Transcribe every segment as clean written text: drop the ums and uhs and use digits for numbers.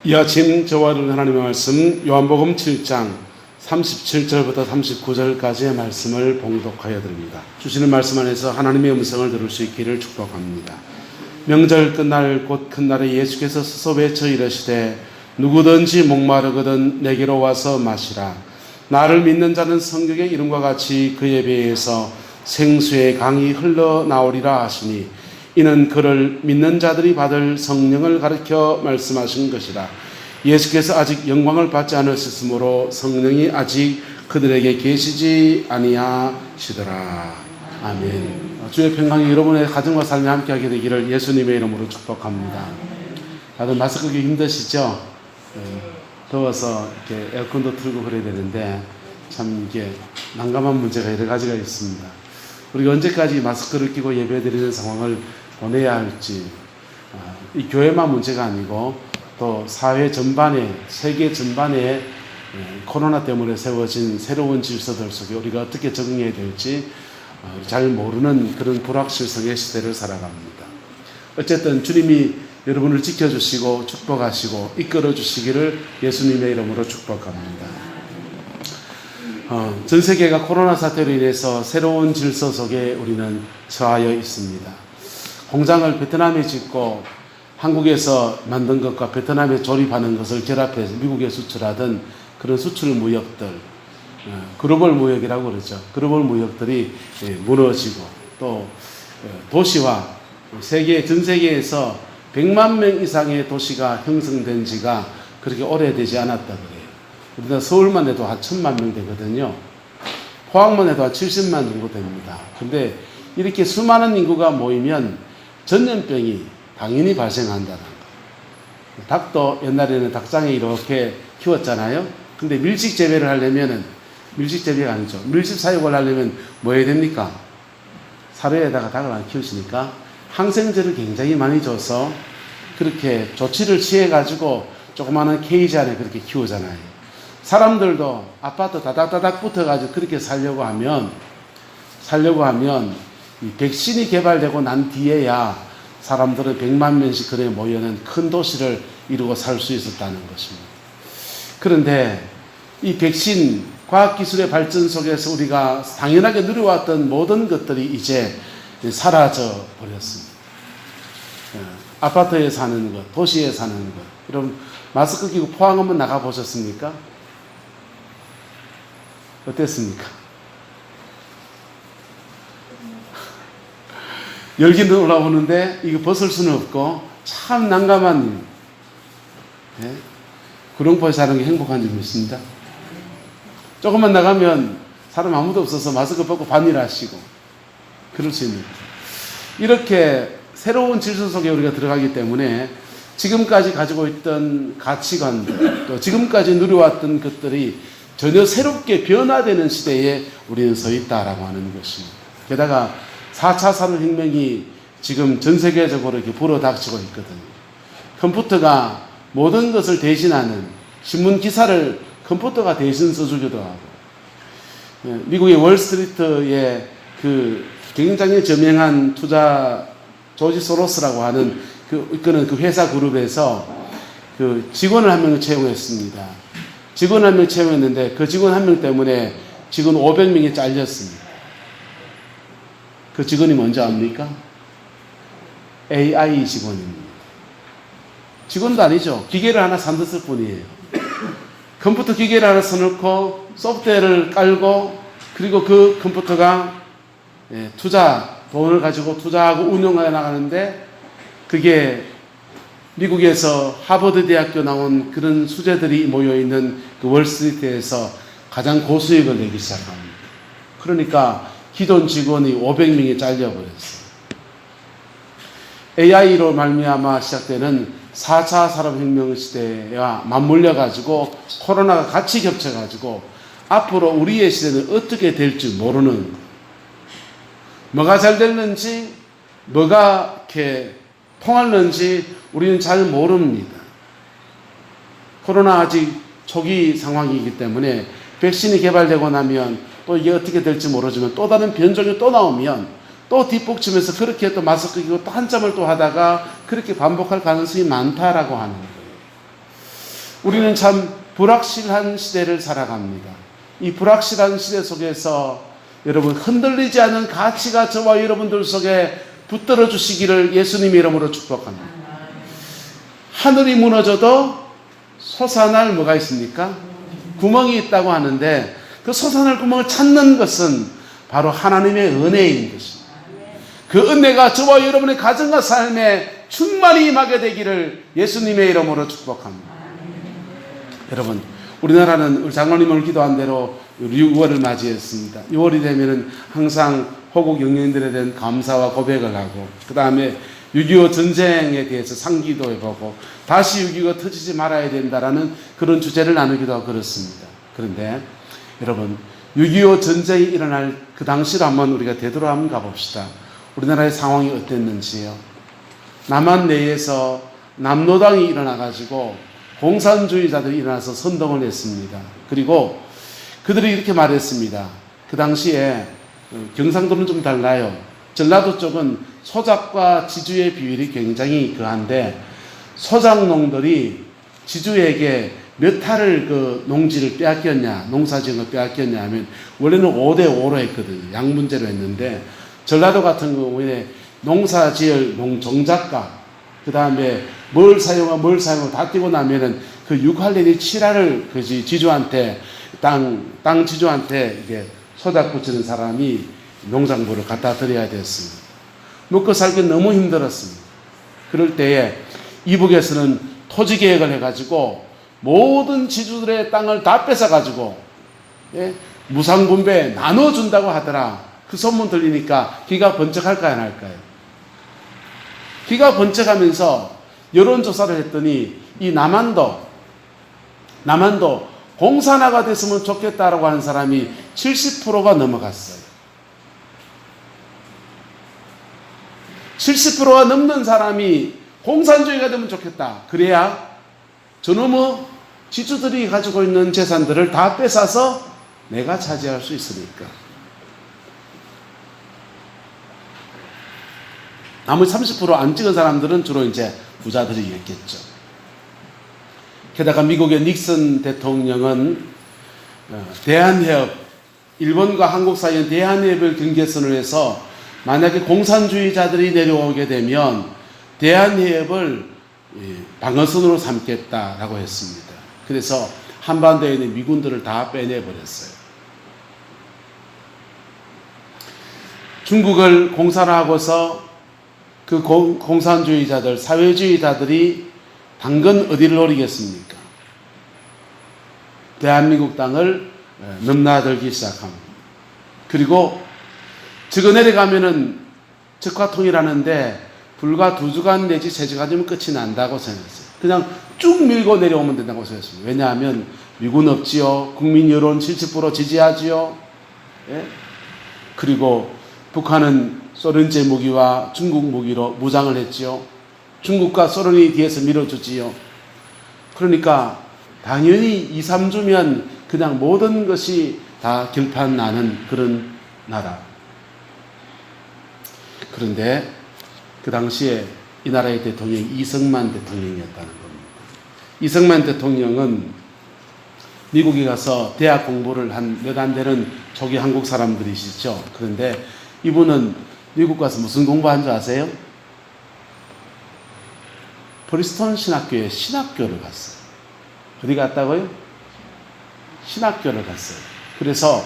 이 아침 저와 여러분 하나님의 말씀 요한복음 7장 37절부터 39절까지의 말씀을 봉독하여 드립니다. 주시는 말씀 안에서 하나님의 음성을 들을 수 있기를 축복합니다. 명절 끝날 곧 큰 날에 예수께서 스스로 외쳐 이르시되 누구든지 목마르거든 내게로 와서 마시라. 나를 믿는 자는 성경의 이름과 같이 그의 배에서 생수의 강이 흘러나오리라 하시니 이는 그를 믿는 자들이 받을 성령을 가르쳐 말씀하신 것이라. 예수께서 아직 영광을 받지 않으셨으므로 성령이 아직 그들에게 계시지 아니하시더라. 아멘. 주의 평강이 여러분의 가정과 삶에 함께하게 되기를 예수님의 이름으로 축복합니다. 다들 마스크 끼기 힘드시죠? 더워서 이렇게 에어컨도 틀고 그래야 되는데 참 이게 난감한 문제가 여러 가지가 있습니다. 우리가 언제까지 마스크를 끼고 예배드리는 상황을 보내야 할지, 이 교회만 문제가 아니고 또 사회 전반에, 세계 전반에 코로나 때문에 세워진 새로운 질서들 속에 우리가 어떻게 적응해야 될지 잘 모르는 그런 불확실성의 시대를 살아갑니다. 어쨌든 주님이 여러분을 지켜주시고 축복하시고 이끌어 주시기를 예수님의 이름으로 축복합니다. 전 세계가 코로나 사태로 인해서 새로운 질서 속에 우리는 처하여 있습니다. 공장을 베트남에 짓고 한국에서 만든 것과 베트남에 조립하는 것을 결합해서 미국에 수출하던 그런 수출 무역들, 글로벌 무역이라고 그러죠. 글로벌 무역들이 무너지고 또 도시화, 전 세계에서 100만 명 이상의 도시가 형성된 지가 그렇게 오래되지 않았다 그래요. 우리가 서울만 해도 한 1000만 명 되거든요. 포항만 해도 한 70만 정도 됩니다. 근데 이렇게 수많은 인구가 모이면 전염병이 당연히 발생한다는 거예요. 닭도 옛날에는 닭장에 이렇게 키웠잖아요. 근데 밀집 재배를 하려면은, 밀집 재배가 아니죠. 밀집 사육을 하려면 뭐 해야 됩니까? 사료에다가 닭을 안 키우시니까 항생제를 굉장히 많이 줘서 그렇게 조치를 취해가지고 조그마한 케이지 안에 그렇게 키우잖아요. 사람들도 아파트 다닥다닥 붙어가지고 그렇게 살려고 하면 이 백신이 개발되고 난 뒤에야 사람들은 100만 명씩 그래 모여는 큰 도시를 이루고 살 수 있었다는 것입니다. 그런데 이 백신, 과학기술의 발전 속에서 우리가 당연하게 누려왔던 모든 것들이 이제 사라져 버렸습니다. 아파트에 사는 것, 도시에 사는 것. 여러분 마스크 끼고 포항 한번 나가보셨습니까? 어땠습니까? 열기는 올라오는데 이거 벗을 수는 없고 참 난감한 일. 네? 구룡포에 사는 게 행복한 줄 믿습니다. 조금만 나가면 사람 아무도 없어서 마스크 벗고 반일 하시고 그럴 수 있는 이렇게 새로운 질서 속에 우리가 들어가기 때문에 지금까지 가지고 있던 가치관들 또 지금까지 누려왔던 것들이 전혀 새롭게 변화되는 시대에 우리는 서 있다라고 하는 것입니다. 게다가 4차 산업혁명이 지금 전 세계적으로 이렇게 불어닥치고 있거든요. 컴퓨터가 모든 것을 대신하는 신문 기사를 컴퓨터가 대신 써주기도 하고, 미국의 월스트리트의 그 굉장히 저명한 투자 조지 소로스라고 하는 그는 그 회사 그룹에서 그 직원을 한 명을 채용했습니다. 직원 한 명 채용했는데 그 직원 한 명 때문에 직원 500명이 잘렸습니다. 그 직원이 뭔지 압니까? AI 직원입니다. 직원도 아니죠. 기계를 하나 산댔을 뿐이에요. 컴퓨터 기계를 하나 써놓고 소프트웨어를 깔고 그리고 그 컴퓨터가 돈을 가지고 투자하고 운영해 나가는데 그게 미국에서 하버드 대학교 나온 그런 수재들이 모여있는 그 월스트리트에서 가장 고수익을 내기 시작합니다. 그러니까 기존 직원이 500명이 잘려버렸어요. AI로 말미암아 시작되는 4차 산업혁명 시대와 맞물려가지고 코로나가 같이 겹쳐가지고 앞으로 우리의 시대는 어떻게 될지 모르는, 뭐가 잘 됐는지 뭐가 이렇게 통할는지 우리는 잘 모릅니다. 코로나 아직 초기 상황이기 때문에 백신이 개발되고 나면 또 이게 어떻게 될지 모르지만 또 다른 변종이 또 나오면 또 뒷북치면서 그렇게 또 마스크 끼고 또 한참을 또 하다가 그렇게 반복할 가능성이 많다라고 하는 거예요. 우리는 참 불확실한 시대를 살아갑니다. 이 불확실한 시대 속에서 여러분 흔들리지 않는 가치가 저와 여러분들 속에 붙들어 주시기를 예수님의 이름으로 축복합니다. 하늘이 무너져도 솟아날 뭐가 있습니까? 구멍이 있다고 하는데 그 솟아날 구멍을 찾는 것은 바로 하나님의 은혜인 것입니다. 그 은혜가 저와 여러분의 가정과 삶에 충만히 임하게 되기를 예수님의 이름으로 축복합니다. 여러분, 우리나라는 우리 장로님을 기도한 대로 6월을 맞이했습니다. 6월이 되면은 항상 호국 영령들에 대한 감사와 고백을 하고, 그 다음에 6.25 전쟁에 대해서 상기도 해보고, 다시 6.25가 터지지 말아야 된다라는 그런 주제를 나누기도 하고 그렇습니다. 그런데 여러분, 6.25 전쟁이 일어날 그 당시로 한번 우리가 되돌아 한번 가봅시다. 우리나라의 상황이 어땠는지요. 남한 내에서 남노당이 일어나가지고 공산주의자들이 일어나서 선동을 했습니다. 그리고 그들이 이렇게 말했습니다. 그 당시에 경상도는 좀 달라요. 전라도 쪽은 소작과 지주의 비율이 굉장히 그한데 소작농들이 지주에게 몇 할을 그 농지를 빼앗겼냐, 농사지은 걸 빼앗겼냐 하면 원래는 5대5로 했거든요. 양분제로 했는데 전라도 같은 경우에 농사지을 농정작가, 그 다음에 뭘 사용하고 다 띄고 나면은 그 6할내지 7할을 그 지주한테, 땅 지주한테 이게 소작 붙이는 사람이 농장부를 갖다 드려야 됐습니다. 먹고 살기 너무 힘들었습니다. 그럴 때에 이북에서는 토지 계획을 해가지고 모든 지주들의 땅을 다 뺏어가지고, 예? 무상분배 나눠준다고 하더라. 그 소문 들리니까 기가 번쩍할까요, 안 할까요? 기가 번쩍하면서 여론조사를 했더니 이 남한도 공산화가 됐으면 좋겠다라고 하는 사람이 70%가 넘어갔어요. 70%가 넘는 사람이 공산주의가 되면 좋겠다. 그래야 저놈의 지주들이 가지고 있는 재산들을 다 뺏어서 내가 차지할 수 있으니까. 나머지 30% 안 찍은 사람들은 주로 이제 부자들이겠죠. 게다가 미국의 닉슨 대통령은 대한해협, 일본과 한국 사이의 대한해협을 경계선을 해서 만약에 공산주의자들이 내려오게 되면 대한해협을 방어선으로 삼겠다라고 했습니다. 그래서 한반도에 있는 미군들을 다 빼내버렸어요. 중국을 공산화하고서 그 공산주의자들, 사회주의자들이 당근 어디를 노리겠습니까? 대한민국 땅을 넘나들기 시작합니다. 그리고 적어 내려가면은 적화통일하는데 불과 2주간 내지 3주간이면 끝이 난다고 생각했어요. 그냥 쭉 밀고 내려오면 된다고 생각했습니다. 왜냐하면 미군 없지요. 국민 여론 70% 지지하지요. 예? 그리고 북한은 소련제 무기와 중국 무기로 무장을 했지요. 중국과 소련이 뒤에서 밀어주지요. 그러니까 당연히 2, 3주면 그냥 모든 것이 다 결판 나는 그런 나라. 그런데 그 당시에 이 나라의 대통령이 이승만 대통령이었다는 겁니다. 이승만 대통령은 미국에 가서 대학 공부를 한 몇 안 되는 초기 한국 사람들이시죠. 그런데 이분은 미국 가서 무슨 공부한 줄 아세요? 프리스톤 신학교에 신학교를 갔어요. 어디 갔다고요? 신학교를 갔어요. 그래서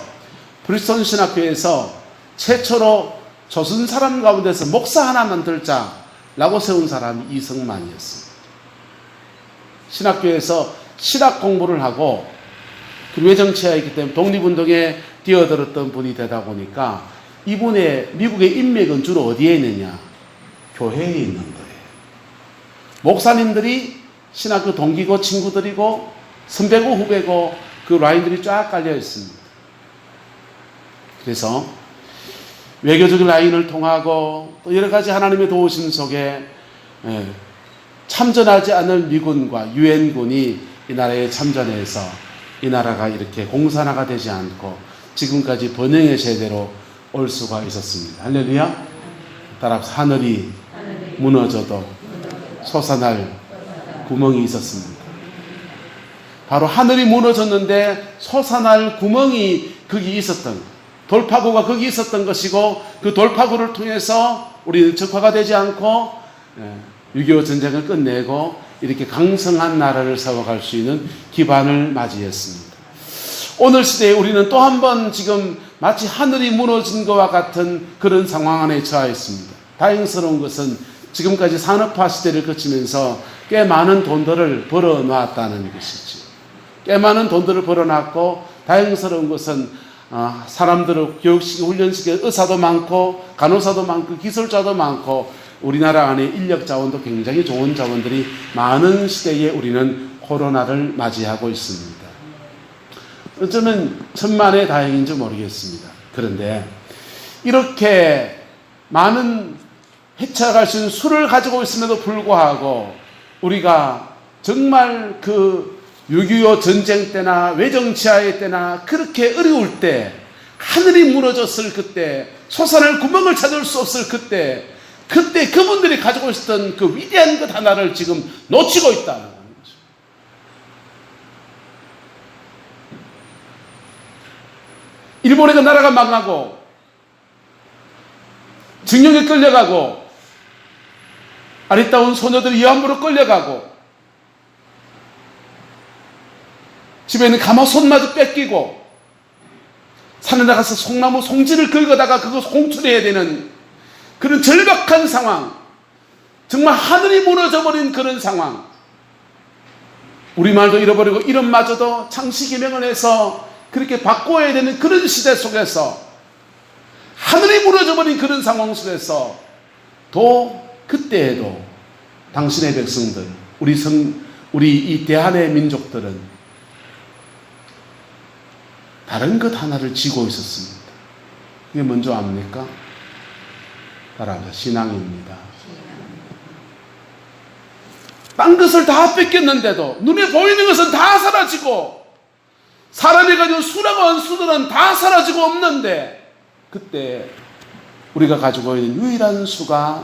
프리스톤 신학교에서 최초로 조선 사람 가운데서 목사 하나 만들자라고 세운 사람이 이승만이었습니다. 신학교에서 신학 공부를 하고 그 외정치하였기 때문에 독립운동에 뛰어들었던 분이 되다 보니까 이분의 미국의 인맥은 주로 어디에 있느냐? 교회에 있는 거예요. 목사님들이 신학교 동기고 친구들이고 선배고 후배고 그 라인들이 쫙 깔려 있습니다. 그래서 외교적 라인을 통하고 또 여러 가지 하나님의 도우심 속에 참전하지 않을 미군과 유엔군이 이 나라에 참전해서 이 나라가 이렇게 공산화가 되지 않고 지금까지 번영의 세대로 올 수가 있었습니다. 할렐루야. 따라서 하늘이 무너져도 솟아날 구멍이 있었습니다. 바로 하늘이 무너졌는데 솟아날 구멍이 거기 있었던, 돌파구가 거기 있었던 것이고, 그 돌파구를 통해서 우리는 적화가 되지 않고 6.25 전쟁을 끝내고 이렇게 강성한 나라를 세워갈 수 있는 기반을 맞이했습니다. 오늘 시대에 우리는 또 한 번 지금 마치 하늘이 무너진 것과 같은 그런 상황 안에 처하였습니다. 다행스러운 것은 지금까지 산업화 시대를 거치면서 꽤 많은 돈들을 벌어놨다는 것이죠. 꽤 많은 돈들을 벌어놨고, 다행스러운 것은 사람들을 교육시키고 훈련시키는 의사도 많고 간호사도 많고 기술자도 많고 우리나라 안에 인력 자원도 굉장히 좋은 자원들이 많은 시대에 우리는 코로나를 맞이하고 있습니다. 어쩌면 천만의 다행인지 모르겠습니다. 그런데 이렇게 많은 헤쳐갈 수 있는 수를 가지고 있음에도 불구하고 우리가 정말 그 6.25 전쟁 때나 외정치하의 때나 그렇게 어려울 때, 하늘이 무너졌을 그때, 솟아날 구멍을 찾을 수 없을 그때 그분들이 가지고 있었던 그 위대한 것 하나를 지금 놓치고 있다는 거죠. 일본의 그 나라가 망하고 징용에 끌려가고 아리따운 소녀들이 위안부로 끌려가고 집에 있는 가마솥마저 뺏기고 산에 나가서 송나무 송지를 긁어다가 그거 홍출해야 되는 그런 절박한 상황, 정말 하늘이 무너져버린 그런 상황, 우리말도 잃어버리고 이름마저도 창시기명을 해서 그렇게 바꿔야 되는 그런 시대 속에서, 하늘이 무너져버린 그런 상황 속에서 그때에도 당신의 백성들, 우리 이 대한의 민족들은 다른 것 하나를 지고 있었습니다. 그게 뭔지 압니까? 따라하자. 신앙입니다. 딴 것을 다 뺏겼는데도 눈에 보이는 것은 다 사라지고 사람이 가지고 수라고 한 수들은 다 사라지고 없는데, 그때 우리가 가지고 있는 유일한 수가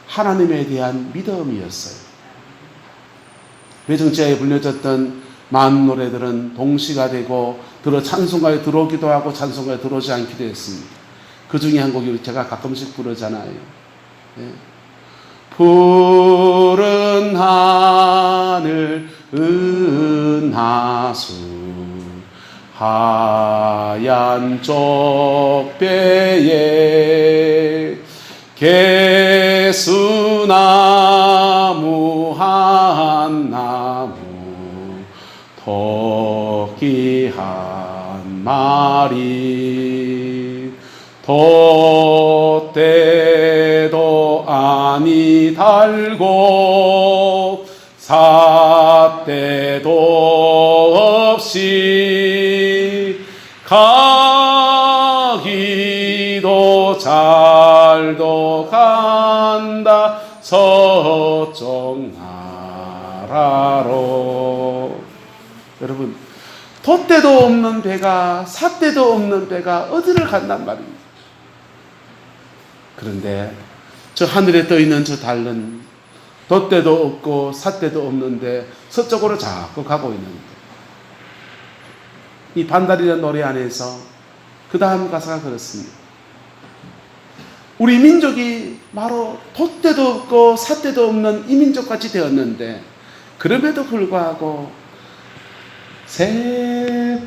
하나님에 대한 믿음이었어요. 외정지하에 불려졌던 많은 노래들은 동시가 되고 찬송가에 들어오기도 하고 찬송가에 들어오지 않기도 했습니다. 그 중에 한 곡이 제가 가끔씩 부르잖아요. 네. 푸른 하늘 은하수 하얀 쪽배에 개수나무 한 나무 토끼 한 마리 돛대도 아니 달고 삿대도 없이 가기도 잘도 간다 서쪽 나라로. 여러분, 돛대도 없는 배가, 삿대도 없는 배가 어디를 간단 말입니다. 그런데 저 하늘에 떠 있는 저 달은 돛대도 없고 삿대도 없는데 서쪽으로 자꾸 가고 있는데, 이 반달이라는 노래 안에서 그 다음 가사가 그렇습니다. 우리 민족이 바로 돛대도 없고 삿대도 없는 이 민족같이 되었는데, 그럼에도 불구하고 새별이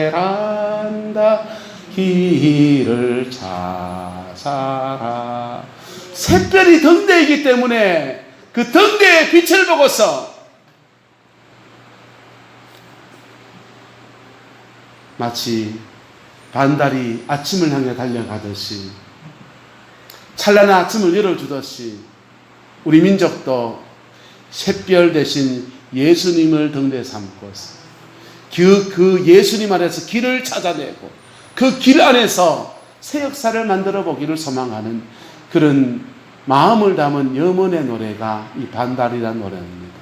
등대란다 길을 찾아라. 새별이 등대이기 때문에 그 등대의 빛을 보고서 마치 반달이 아침을 향해 달려가듯이, 찬란한 아침을 열어주듯이 우리 민족도 샛별 대신 예수님을 등대 삼고서 그 예수님 안에서 길을 찾아내고 그 길 안에서 새 역사를 만들어 보기를 소망하는 그런 마음을 담은 염원의 노래가 이 반달이라는 노래입니다.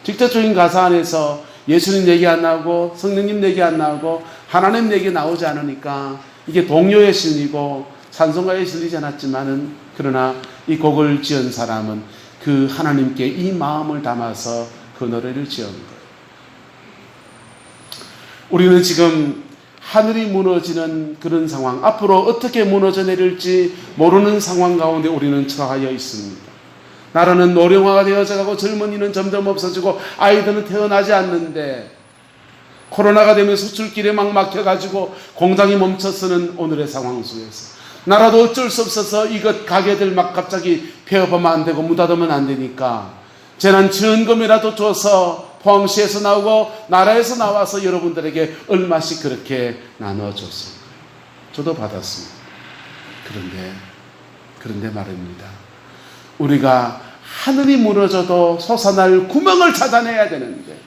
직접적인 가사 안에서 예수님 얘기 안 나오고 성령님 얘기 안 나오고 하나님 얘기 나오지 않으니까 이게 동요에 실리고 찬송가에 실리지 않았지만은, 그러나 이 곡을 지은 사람은 그 하나님께 이 마음을 담아서 그 노래를 지은 거예요. 우리는 지금 하늘이 무너지는 그런 상황, 앞으로 어떻게 무너져 내릴지 모르는 상황 가운데 우리는 처하여 있습니다. 나라는 노령화가 되어져가고 젊은이는 점점 없어지고 아이들은 태어나지 않는데, 코로나가 되면 수출길에 막 막혀가지고 공장이 멈춰서는 오늘의 상황 속에서 나라도 어쩔 수 없어서 이것 가게들 막 갑자기 폐업하면 안 되고 문 닫으면 안 되니까 재난지원금이라도 줘서 포항시에서 나오고 나라에서 나와서 여러분들에게 얼마씩 그렇게 나눠줬습니다. 저도 받았습니다. 그런데 말입니다. 우리가 하늘이 무너져도 솟아날 구멍을 찾아내야 되는데,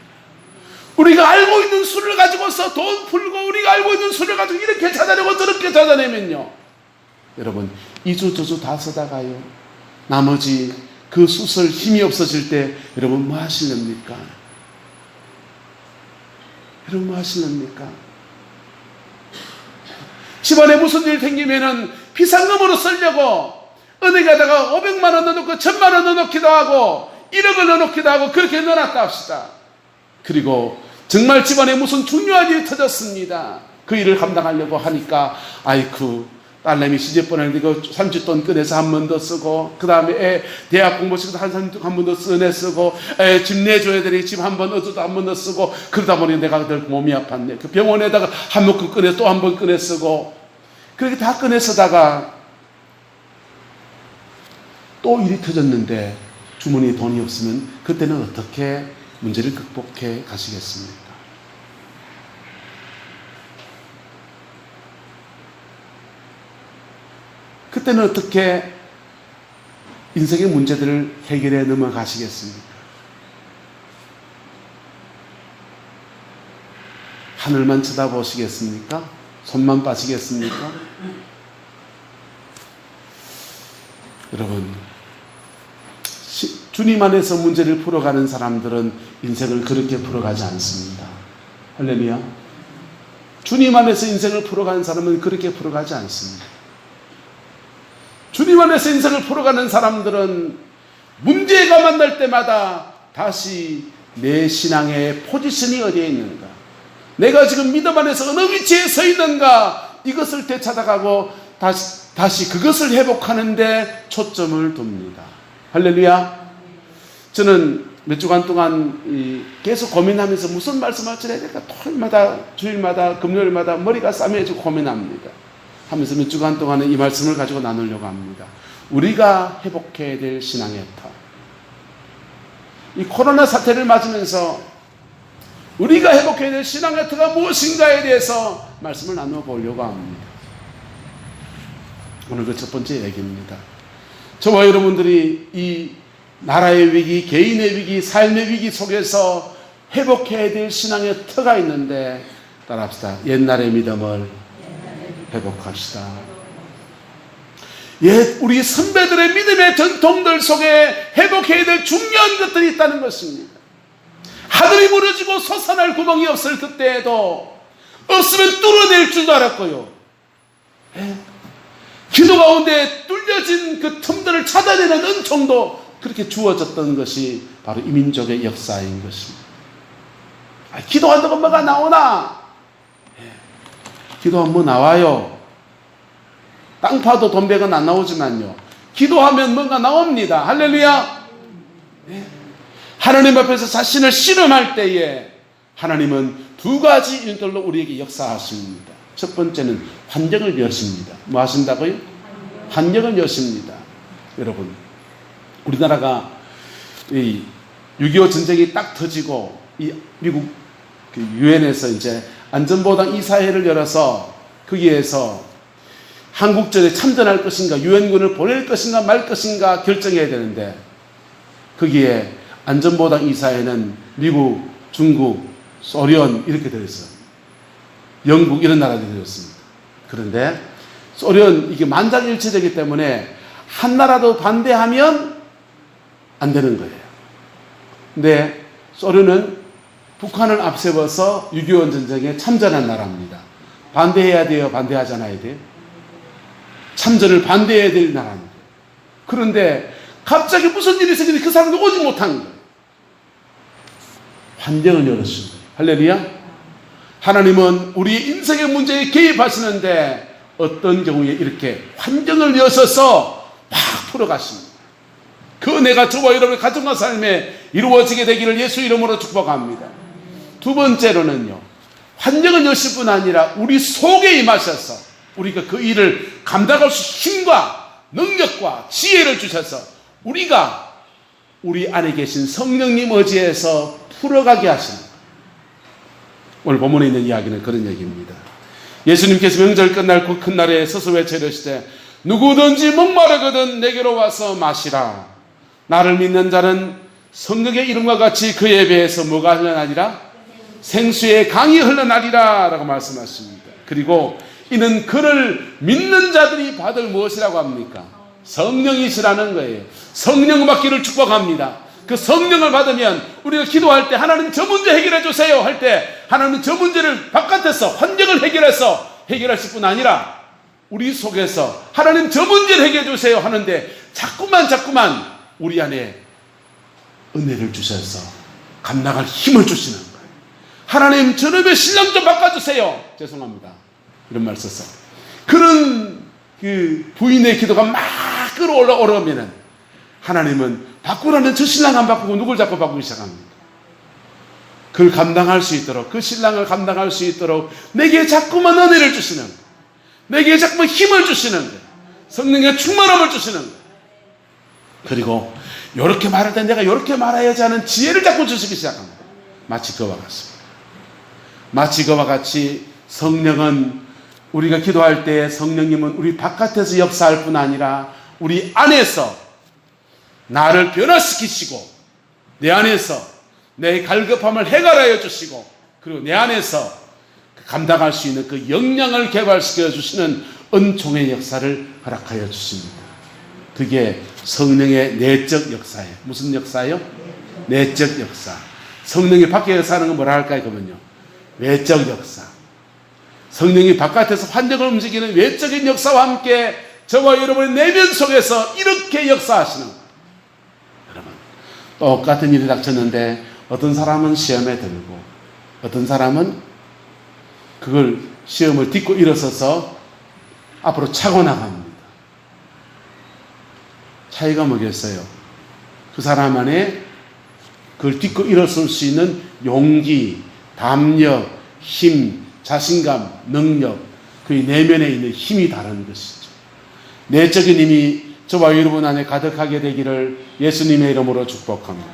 우리가 알고 있는 수를 가지고서 돈 풀고 우리가 알고 있는 수를 가지고 이렇게 찾아내고 저렇게 찾아내면요, 여러분 이주저주 다 쓰다가요, 나머지 그 수술 힘이 없어질 때 여러분 뭐 하실랍니까? 여러분 뭐 하실랍니까? 집안에 무슨 일 생기면은 비상금으로 쓰려고 은행에다가 500만 원 넣어놓고 1000만 원 넣어놓기도 하고 1억을 넣어놓기도 하고 그렇게 넣어놨다 합시다. 그리고 정말 집안에 무슨 중요한 일이 터졌습니다. 그 일을 감당하려고 하니까 아이쿠, 딸내미 시집 보내는데 그 30돈 꺼내서 한 번 더 쓰고, 그 다음에 애 대학 공부시켜서 한 번 더 꺼내 쓰고, 애 집 내줘야 되니 집 한 번 어쩌다 한 번 더 쓰고, 그러다 보니 내가 늘 몸이 아팠네. 그 병원에다가 한 번 꺼내 또 한 번 꺼내 쓰고, 그렇게 다 꺼내 쓰다가 또 일이 터졌는데 주머니에 돈이 없으면 그때는 어떻게 문제를 극복해 가시겠습니까? 그때는 어떻게 인생의 문제들을 해결해 넘어가시겠습니까? 하늘만 쳐다보시겠습니까? 손만 빠시겠습니까? 여러분, 주님 안에서 문제를 풀어가는 사람들은 인생을 그렇게 풀어가지 않습니다. 할렐루야. 주님 안에서 인생을 풀어가는 사람은 그렇게 풀어가지 않습니다. 주님 안에서 인생을 풀어가는 사람들은 문제가 만날 때마다 다시 내 신앙의 포지션이 어디에 있는가, 내가 지금 믿음 안에서 어느 위치에 서 있는가, 이것을 되찾아가고 다시 그것을 회복하는 데 초점을 둡니다. 할렐루야. 저는 몇 주간 동안 계속 고민하면서 무슨 말씀을 전해야 될까, 토요일마다 주일마다 금요일마다 머리가 싸매지고 고민합니다. 하면서 몇 주간 동안은 이 말씀을 가지고 나누려고 합니다. 우리가 회복해야 될 신앙의 터, 이 코로나 사태를 맞으면서 우리가 회복해야 될 신앙의 터가 무엇인가에 대해서 말씀을 나누어 보려고 합니다. 오늘 그 첫 번째 얘기입니다. 저와 여러분들이 이 나라의 위기, 개인의 위기, 삶의 위기 속에서 회복해야 될 신앙의 터가 있는데, 따라합시다. 옛날의 믿음을 회복합시다. 우리 선배들의 믿음의 전통들 속에 회복해야 될 중요한 것들이 있다는 것입니다. 하늘이 무너지고 솟아날 구멍이 없을 그때에도 없으면 뚫어낼 줄도 알았고요, 기도 가운데 뚫려진 그 틈들을 찾아내는 은총도 그렇게 주어졌던 것이 바로 이 민족의 역사인 것입니다. 기도한다고 뭐가 나오나? 기도하면 뭐 나와요. 땅 파도 돈 100원 안 나오지만요, 기도하면 뭔가 나옵니다. 할렐루야. 하나님 앞에서 자신을 씨름할 때에 하나님은 두 가지 일들로 우리에게 역사하십니다. 첫 번째는 환경을 여십니다. 뭐 하신다고요? 환경을 여십니다. 여러분, 우리나라가 이 6.25 전쟁이 딱 터지고 이 미국 유엔에서 이제 안전보장 이사회를 열어서 거기에서 한국전에 참전할 것인가, 유엔군을 보낼 것인가 말 것인가 결정해야 되는데, 거기에 안전보장 이사회는 미국, 중국, 소련 이렇게 되어 있어요. 영국 이런 나라들이 되었습니다. 그런데 소련 이게 만장일치되기 때문에 한 나라도 반대하면 안 되는 거예요. 근데 소련은 북한을 앞세워서 6.25 전쟁에 참전한 나라입니다. 반대해야 돼요? 반대하지 않아야 돼요? 참전을 반대해야 될 나라입니다. 그런데 갑자기 무슨 일이 생기는데 그 사람이 오지 못한 거예요. 환경을 열어주신 거예요. 할렐루야. 하나님은 우리 인생의 문제에 개입하시는데 어떤 경우에 이렇게 환경을 여셔서 막 풀어가십니다. 그 은혜가 저와 여러분의 가정과 삶에 이루어지게 되기를 예수 이름으로 축복합니다. 두 번째로는요, 환경을 여실 뿐 아니라 우리 속에 임하셔서 우리가 그 일을 감당할 수 있는 힘과 능력과 지혜를 주셔서 우리가 우리 안에 계신 성령님 의지에서 풀어가게 하시는 거예요. 오늘 본문에 있는 이야기는 그런 얘기입니다. 예수님께서 명절 끝날 그 큰 날에 서서 외치시되 누구든지 목마르거든 내게로 와서 마시라. 나를 믿는 자는 성령의 이름과 같이 그의 배에서 뭐가 흘러나리라? 생수의 강이 흘러나리라 라고 말씀하십니다. 그리고 이는 그를 믿는 자들이 받을 무엇이라고 합니까? 성령이시라는 거예요. 성령 받기를 축복합니다. 그 성령을 받으면 우리가 기도할 때 하나님 저 문제 해결해 주세요 할 때 하나님 저 문제를 바깥에서 환경을 해결해서 해결하실 뿐 아니라 우리 속에서 하나님 저 문제를 해결해 주세요 하는데 자꾸만 우리 안에 은혜를 주셔서 감당할 힘을 주시는 거예요. 하나님 저놈의 신랑 좀 바꿔주세요. 죄송합니다. 이런 말 썼어. 그런 그 부인의 기도가 막 끌어올라오면은 하나님은 바꾸라는 저 신랑 안 바꾸고 누굴 자꾸 바꾸기 시작합니다. 그걸 감당할 수 있도록, 그 신랑을 감당할 수 있도록 내게 자꾸만 은혜를 주시는 거예요. 내게 자꾸만 힘을 주시는 거예요. 성령의 충만함을 주시는 거예요. 그리고 이렇게 말할 때 내가 이렇게 말해야지 하는 지혜를 자꾸 주시기 시작합니다. 마치 그와 같습니다. 마치 그와 같이 성령은 우리가 기도할 때 성령님은 우리 바깥에서 역사할 뿐 아니라 우리 안에서 나를 변화시키시고 내 안에서 내 갈급함을 해결하여 주시고 그리고 내 안에서 감당할 수 있는 그 역량을 개발시켜 주시는 은총의 역사를 허락하여 주십니다. 그게 성령의 내적 역사예요. 무슨 역사예요? 내적 역사. 성령이 밖에 역사하는 건 뭐라 할까요? 그러면요, 외적 역사. 성령이 바깥에서 환경을 움직이는 외적인 역사와 함께 저와 여러분의 내면 속에서 이렇게 역사하시는 거예요. 여러분, 똑같은 일이 닥쳤는데 어떤 사람은 시험에 들고 어떤 사람은 그걸 시험을 딛고 일어서서 앞으로 차고 나갑니다. 차이가 뭐겠어요? 그 사람 안에 그걸 딛고 일어설 수 있는 용기, 담력, 힘, 자신감, 능력, 그 내면에 있는 힘이 다른 것이죠. 내적인 힘이 저와 여러분 안에 가득하게 되기를 예수님의 이름으로 축복합니다.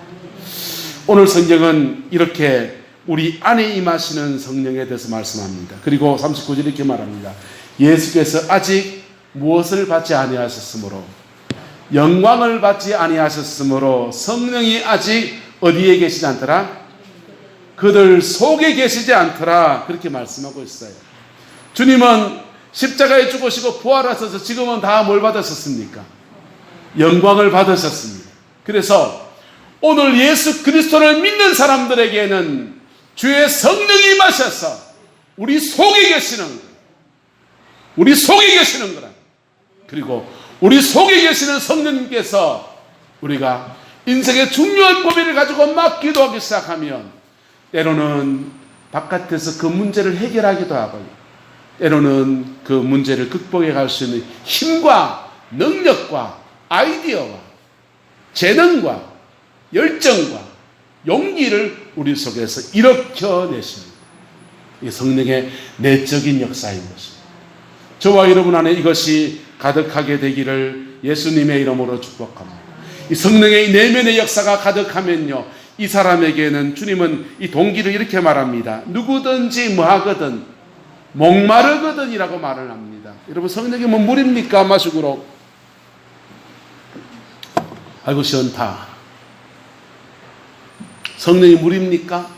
오늘 성경은 이렇게 우리 안에 임하시는 성령에 대해서 말씀합니다. 그리고 39절 이렇게 말합니다. 예수께서 아직 무엇을 받지 아니하셨으므로 영광을 받지 아니하셨으므로 성령이 아직 어디에 계시지 않더라? 그들 속에 계시지 않더라. 그렇게 말씀하고 있어요. 주님은 십자가에 죽으시고 부활하셔서 지금은 다 뭘 받으셨습니까? 영광을 받으셨습니다. 그래서 오늘 예수 그리스도를 믿는 사람들에게는 주의 성령이 임하셔서 우리 속에 계시는 거예요. 우리 속에 계시는 거라. 그리고 우리 속에 계시는 성령님께서 우리가 인생의 중요한 고민을 가지고 막 기도하기 시작하면 때로는 바깥에서 그 문제를 해결하기도 하고 때로는 그 문제를 극복해 갈 수 있는 힘과 능력과 아이디어와 재능과 열정과 용기를 우리 속에서 일으켜내십니다. 이게 성령의 내적인 역사인 것입니다. 저와 여러분 안에 이것이 가득하게 되기를 예수님의 이름으로 축복합니다. 이 성령의 내면의 역사가 가득하면요, 이 사람에게는 주님은 이 동기를 이렇게 말합니다. 누구든지 뭐하거든 목마르거든 이라고 말을 합니다. 여러분, 성령이 뭐 물입니까? 마시구로. 아이고 시원타. 성령이 물입니까?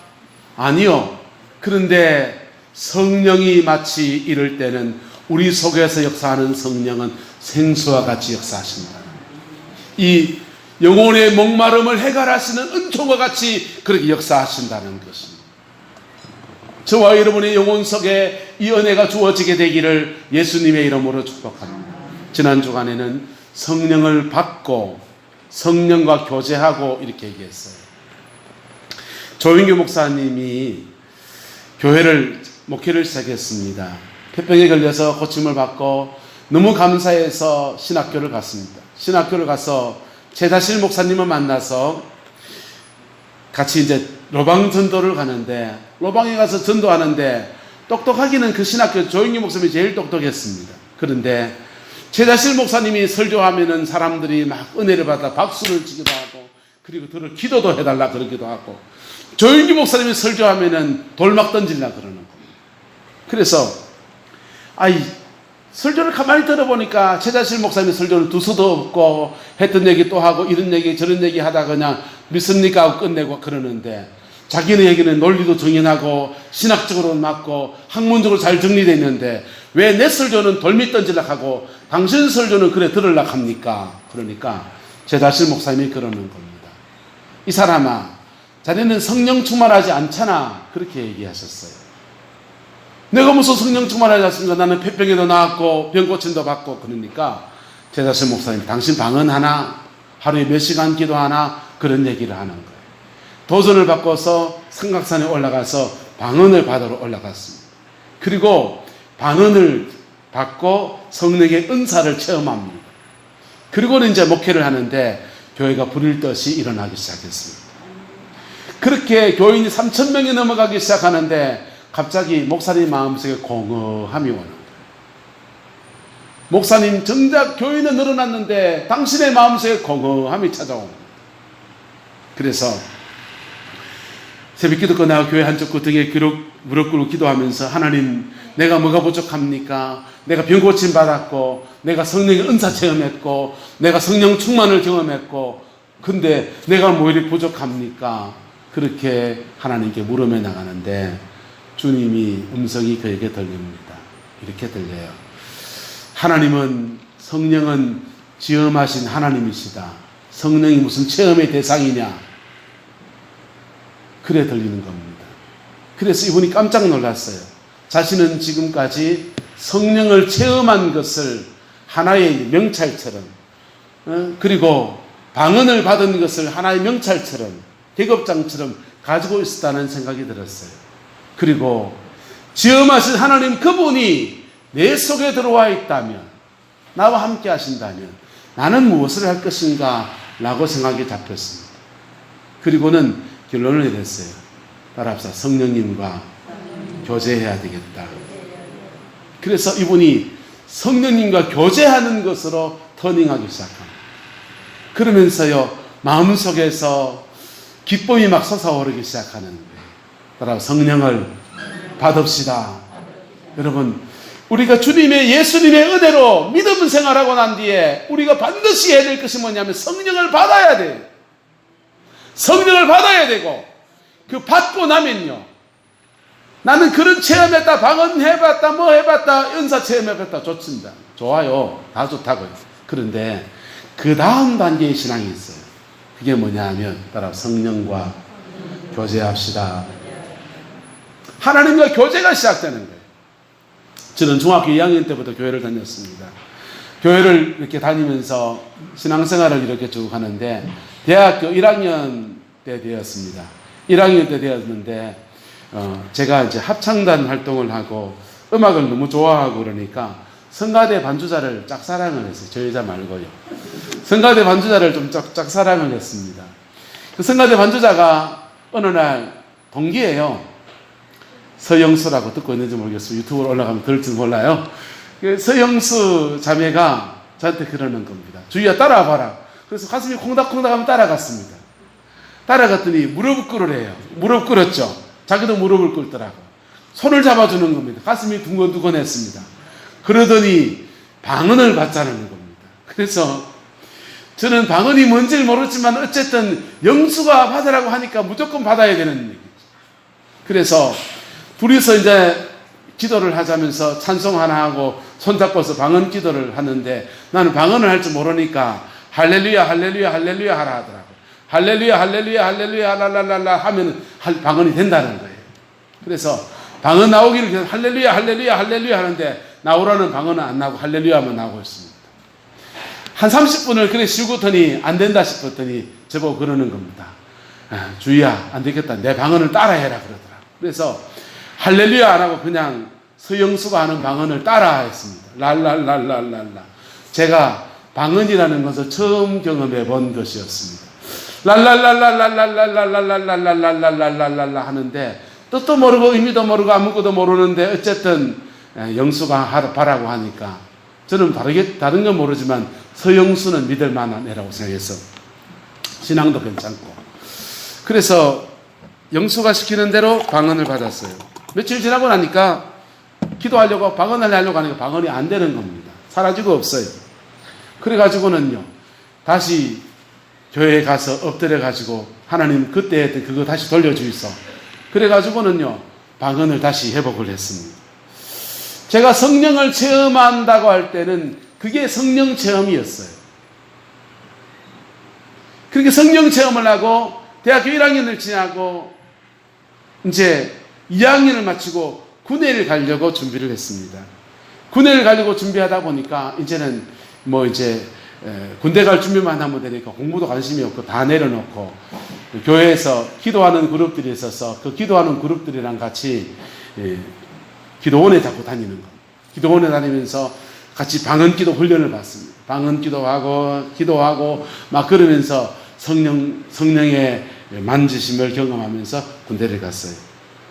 아니요. 그런데 성령이 마치 이럴 때는 우리 속에서 역사하는 성령은 생수와 같이 역사하신다. 이 영혼의 목마름을 해결하시는 은총과 같이 그렇게 역사하신다는 것입니다. 저와 여러분의 영혼 속에 이 은혜가 주어지게 되기를 예수님의 이름으로 축복합니다. 지난 주간에는 성령을 받고 성령과 교제하고 이렇게 얘기했어요. 조인규 목사님이 목회를 시작했습니다. 폐병에 걸려서 고침을 받고 너무 감사해서 신학교를 갔습니다. 신학교를 가서 최다실 목사님을 만나서 같이 이제 로방 전도를 가는데, 로방에 가서 전도하는데 똑똑하기는 그 신학교 조인규 목사님이 제일 똑똑했습니다. 그런데 최다실 목사님이 설교하면은 사람들이 막 은혜를 받아 박수를 치기도 하고, 그리고 들을 기도도 해달라 그러기도 하고, 조인규 목사님이 설교하면은 돌막 던질라 그러는 겁니다. 그래서 설교를 가만히 들어보니까 최다실 목사님의 설교는 두서도 없고 했던 얘기 또 하고 이런 얘기 저런 얘기 하다가 그냥 믿습니까 하고 끝내고 그러는데, 자기네 얘기는 논리도 정연하고 신학적으로 맞고 학문적으로 잘 정리되어 있는데 왜 내 설교는 돌밑 던질라 하고 당신 설교는 그래 들으려 합니까? 그러니까 최다실 목사님이 그러는 겁니다. 이 사람아, 자네는 성령 충만하지 않잖아. 그렇게 얘기하셨어요. 내가 무슨 성령 충만하지 않습니까? 나는 폐병에도 나왔고 병고침도 받고. 그러니까 최다실 목사님, 당신 방언하나? 하루에 몇 시간 기도하나? 그런 얘기를 하는 거예요. 도전을 바꿔서 삼각산에 올라가서 방언을 받으러 올라갔습니다. 그리고 방언을 받고 성령의 은사를 체험합니다. 그리고는 이제 목회를 하는데 교회가 불일 듯이 일어나기 시작했습니다. 그렇게 교인이 3,000명이 넘어가기 시작하는데 갑자기 목사님 마음속에 공허함이 오는 거예요. 목사님, 정작 교인은 늘어났는데 당신의 마음속에 공허함이 찾아옵니다. 그래서 새벽기도 끝나고 교회 한쪽 등에 무릎 꿇고 기도하면서, 하나님, 내가 뭐가 부족합니까? 내가 병 고침 받았고 내가 성령의 은사 체험했고 내가 성령 충만을 경험했고, 근데 내가 뭐 이리 부족합니까? 그렇게 하나님께 물으며 나가는데 주님이 음성이 그에게 들립니다. 이렇게 들려요. 하나님은, 성령은 지음하신 하나님이시다. 성령이 무슨 체험의 대상이냐? 그래 들리는 겁니다. 그래서 이분이 깜짝 놀랐어요. 자신은 지금까지 성령을 체험한 것을 하나의 명찰처럼, 그리고 방언을 받은 것을 하나의 명찰처럼, 계급장처럼 가지고 있었다는 생각이 들었어요. 그리고 지음하신 하나님 그분이 내 속에 들어와 있다면, 나와 함께 하신다면 나는 무엇을 할 것인가 라고 생각이 잡혔습니다. 그리고는 결론을 내렸어요. 따라합시다. 성령님과 교제해야 되겠다. 그래서 이분이 성령님과 교제하는 것으로 터닝하기 시작합니다. 그러면서요, 마음속에서 기쁨이 막 솟아오르기 시작하는 거예요. 따라 성령을 받읍시다. 여러분, 우리가 예수님의 은혜로 믿음 생활하고 난 뒤에 우리가 반드시 해야 될 것이 뭐냐면 성령을 받아야 돼요. 성령을 받아야 되고, 그 받고 나면요, 나는 그런 체험했다, 방언해봤다, 뭐 해봤다, 은사 체험해봤다, 좋습니다. 좋아요. 다 좋다고요. 그런데 그 다음 단계의 신앙이 있어요. 그게 뭐냐 하면, 따라 성령과 교제합시다. 하나님과 교제가 시작되는 거예요. 저는 중학교 2학년 때부터 교회를 다녔습니다. 교회를 이렇게 다니면서 신앙생활을 이렇게 쭉 하는데 대학교 1학년 때 되었습니다. 1학년 때 되었는데 제가 이제 합창단 활동을 하고 음악을 너무 좋아하고 그러니까 성가대 반주자를 짝사랑을 했어요. 저 여자 말고요. 성가대 반주자를 좀 짝사랑을 했습니다. 그 성가대 반주자가 어느 날 동기예요. 서영수라고 듣고 있는지 모르겠어요. 유튜브로 올라가면 들을지 몰라요. 그 서영수 자매가 저한테 그러는 겁니다. 주희야, 따라와봐라. 그래서 가슴이 콩닥콩닥하면 따라갔습니다. 따라갔더니 무릎을 꿇으래요. 무릎 꿇었죠. 자기도 무릎을 꿇더라고. 손을 잡아주는 겁니다. 가슴이 두근두근했습니다. 그러더니 방언을 받자는 겁니다. 그래서 저는 방언이 뭔지를 모르지만 어쨌든 영수가 받으라고 하니까 무조건 받아야 되는 얘기죠. 그래서 둘이서 이제 기도를 하자면서 찬송 하나 하고 손잡고서 방언 기도를 하는데, 나는 방언을 할 줄 모르니까 할렐루야 할렐루야 할렐루야 하라 하더라고. 할렐루야 할렐루야 할렐루야 할랄랄라 하면 방언이 된다는 거예요. 그래서 방언 나오기를 할렐루야 할렐루야 할렐루야 하는데 나오라는 방언은 안 나오고 할렐루야만 나오고 있습니다. 한 30분을 그래 쉬고더니 안 된다 싶었더니 저보고 그러는 겁니다. 주희야, 안 되겠다. 내 방언을 따라해라 그러더라. 그래서 할렐루야 안 하고 그냥 서영수가 하는 방언을 따라 했습니다. 랄랄랄랄랄라. 제가 방언이라는 것을 처음 경험해 본 것이었습니다. 랄랄랄랄랄랄랄랄랄랄랄랄랄랄랄랄랄랄 하는데 뜻도 모르고 의미도 모르고 아무것도 모르는데 어쨌든 영수가 하라고 하니까 저는 다른 건 모르지만 서영수는 믿을 만한 애라고 생각해서 신앙도 괜찮고 그래서 영수가 시키는 대로 방언을 받았어요. 며칠 지나고 나니까 기도하려고 방언을 하려고 하니까 방언이 안 되는 겁니다. 사라지고 없어요. 그래가지고는요 다시 교회에 가서 엎드려가지고 하나님 그때 했던 그거 다시 돌려주이소. 그래가지고는요 방언을 다시 회복을 했습니다. 제가 성령을 체험한다고 할 때는 그게 성령 체험이었어요. 그렇게 성령 체험을 하고 대학교 1학년을 지나고 이제 2학년을 마치고 군대를 가려고 준비를 했습니다. 군대를 가려고 준비하다 보니까 이제는 군대 갈 준비만 하면 되니까 공부도 관심이 없고 다 내려놓고 교회에서 기도하는 그룹들이 있어서 그 기도하는 그룹들이랑 같이 기도원에 자꾸 다니는 거예요. 기도원에 다니면서 같이 방언기도 훈련을 받습니다. 방언기도하고 기도하고 막 그러면서 성령의 만지심을 경험하면서 군대를 갔어요.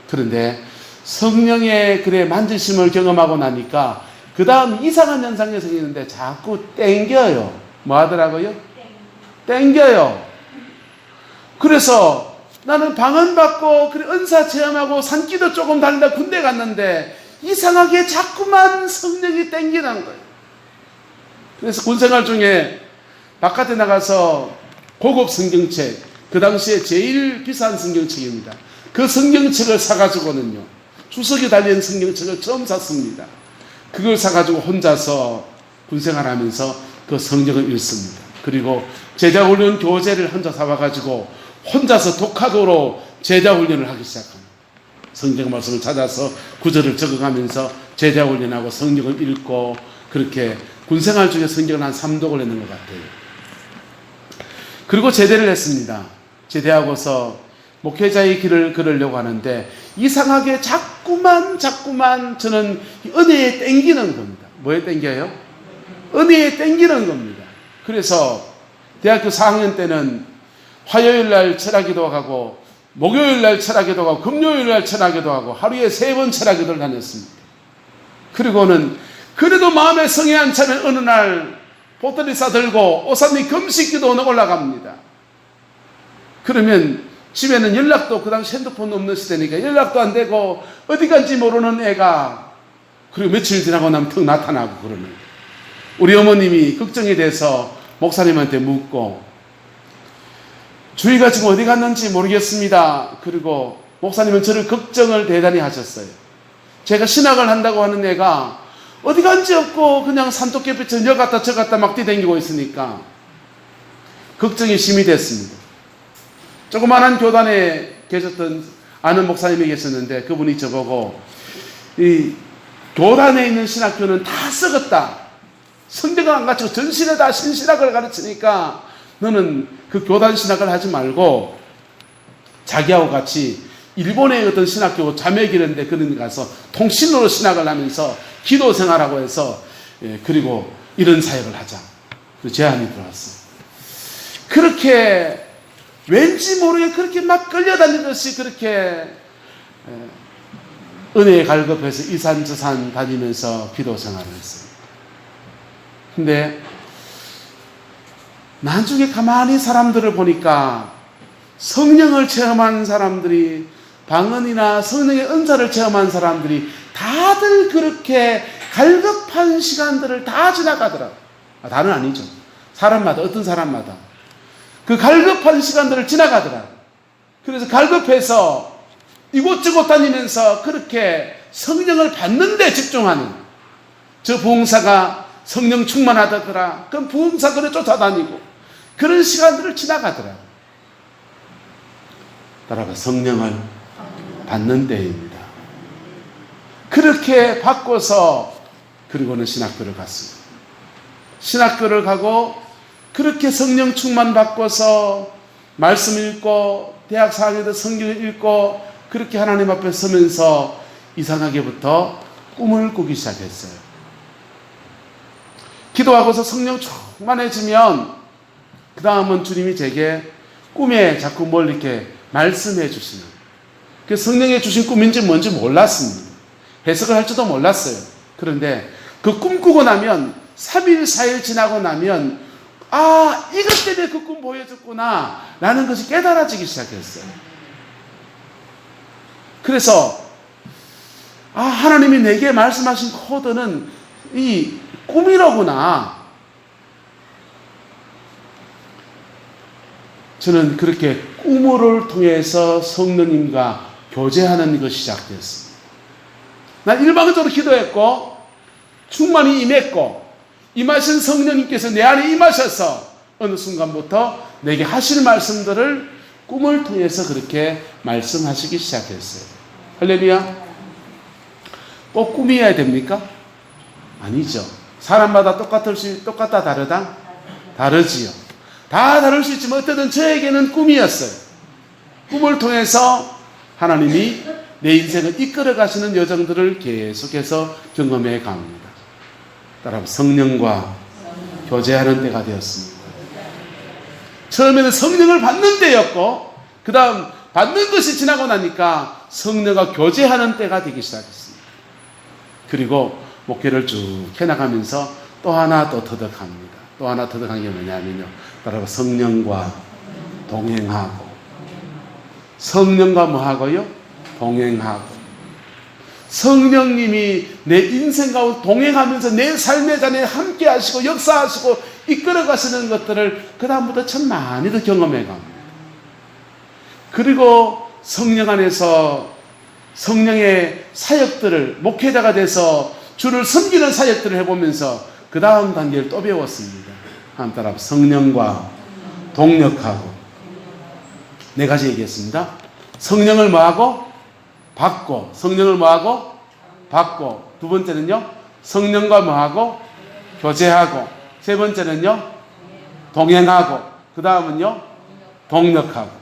그런데 성령의 만지심을 경험하고 나니까 그 다음 이상한 현상이 생기는데 자꾸 땡겨요. 뭐 하더라고요? 땡겨요. 그래서 나는 방언 받고 은사 체험하고 산기도 조금 다니다 군대 갔는데 이상하게 자꾸만 성령이 땡기는 거예요. 그래서 군생활 중에 바깥에 나가서 고급 성경책, 그 당시에 제일 비싼 성경책입니다. 그 성경책을 사가지고는요 주석이 달린 성경책을 처음 샀습니다. 그걸 사가지고 혼자서 군생활하면서 그 성경을 읽습니다. 그리고 제자훈련 교재를 혼자 사와가지고 혼자서 독학으로 제자훈련을 하기 시작합니다. 성경 말씀을 찾아서 구절을 적어가면서 제자훈련하고 성경을 읽고 그렇게 군생활 중에 성경을 한 3독을 했는 것 같아요. 그리고 제대를 했습니다. 제대하고서 목회자의 길을 걸으려고 하는데 이상하게 자꾸만 저는 은혜에 땡기는 겁니다. 뭐에 땡겨요? 은혜에 땡기는 겁니다. 그래서 대학교 4학년 때는 화요일날 철학기도하고 목요일날 철학기도하고 금요일날 철학기도하고 하루에 3번 철학기도를 다녔습니다. 그리고는 그래도 마음에 성에 안 차면 어느 날 보따리 싸들고 오사님 금식기도는 올라갑니다. 그러면 집에는 연락도 그 당시 핸드폰 없는 시대니까 연락도 안 되고 어디 간지 모르는 애가 그리고 며칠 지나고 나면 턱 나타나고 그러는 거예요. 우리 어머님이 걱정이 돼서 목사님한테 묻고 주희가 지금 어디 갔는지 모르겠습니다. 그리고 목사님은 저를 걱정을 대단히 하셨어요. 제가 신학을 한다고 하는 애가 어디 간지 없고 그냥 산토끼빛을 여 갔다 저 갔다 막 뛰댕기고 있으니까 걱정이 심히 됐습니다. 조그만한 교단에 계셨던 아는 목사님이 계셨는데 그분이 저보고 이 교단에 있는 신학교는 다 썩었다. 성경을 안 가르치고 전신에 다 신신학을 가르치니까 너는 그 교단 신학을 하지 말고 자기하고 같이 일본의 어떤 신학교 자매기는데 그런 데 가서 통신으로 신학을 하면서 기도 생활하고 해서 그리고 이런 사역을 하자. 그 제안이 들어왔어요. 그렇게 왠지 모르게 그렇게 막 끌려다니듯이 그렇게 은혜에 갈급해서 이산저산 다니면서 기도 생활을 했어요. 근데 나중에 가만히 사람들을 보니까 성령을 체험한 사람들이 방언이나 성령의 은사를 체험한 사람들이 다들 그렇게 갈급한 시간들을 다 지나가더라고요. 다는 아니죠. 사람마다 어떤 사람마다 그 갈급한 시간들을 지나가더라고요. 그래서 갈급해서 이곳저곳 다니면서 그렇게 성령을 받는 데 집중하는 저 부흥사가 성령 충만하더라. 그럼 부흥사 그래 쫓아다니고 그런 시간들을 지나가더라고요. 따라가 성령을 받는 데입니다. 그렇게 바꿔서 그리고는 신학교를 갔습니다. 신학교를 가고 그렇게 성령 충만 받고서 말씀 읽고 대학 4학년에도 성경을 읽고 그렇게 하나님 앞에 서면서 이상하게부터 꿈을 꾸기 시작했어요. 기도하고서 성령 충만해지면 그 다음은 주님이 제게 꿈에 자꾸 뭘 이렇게 말씀해 주시는, 그 성령에 주신 꿈인지 뭔지 몰랐습니다. 해석을 할 줄도 몰랐어요. 그런데 그 꿈 꾸고 나면 3일 4일 지나고 나면 이것 때문에 그 꿈 보여줬구나 라는 것이 깨달아지기 시작했어요. 그래서 하나님이 내게 말씀하신 코드는 이 꿈이로구나. 저는 그렇게 꿈을 통해서 성령님과 교제하는 것이 시작됐습니다. 난 일방적으로 기도했고 충만히 임했고 임하신 성령님께서 내 안에 임하셔서 어느 순간부터 내게 하실 말씀들을 꿈을 통해서 그렇게 말씀하시기 시작했어요. 할렐루야. 꼭 꿈이어야 됩니까? 아니죠. 사람마다 똑같다 다르다? 다르지요. 다 다를 수 있지만 어쨌든 저에게는 꿈이었어요. 꿈을 통해서 하나님이 내 인생을 이끌어 가시는 여정들을 계속해서 경험해 갑니다. 따라서 성령과 교제하는 때가 되었습니다. 처음에는 성령을 받는 때였고 그 다음 받는 것이 지나고 나니까 성령과 교제하는 때가 되기 시작했습니다. 그리고 목회를 쭉 해나가면서 또 하나 더 터득합니다. 또 하나 터득한 게 뭐냐면요, 따라서 성령과 동행하고, 성령과 뭐하고요? 동행하고. 성령님이 내 인생 가운데 동행하면서 내 삶의 잔에 함께 하시고 역사하시고 이끌어 가시는 것들을 그 다음부터 참 많이 더 경험해 갑니다. 그리고 성령 안에서 성령의 사역들을, 목회자가 돼서 주를 섬기는 사역들을 해보면서 그 다음 단계를 또 배웠습니다. 한 따라 성령과 동력하고. 네 가지 얘기했습니다. 성령을 뭐하고? 받고. 성령을 뭐하고? 받고. 두 번째는요, 성령과 뭐하고? 교제하고. 세 번째는요, 동행하고. 그 다음은요, 동력하고.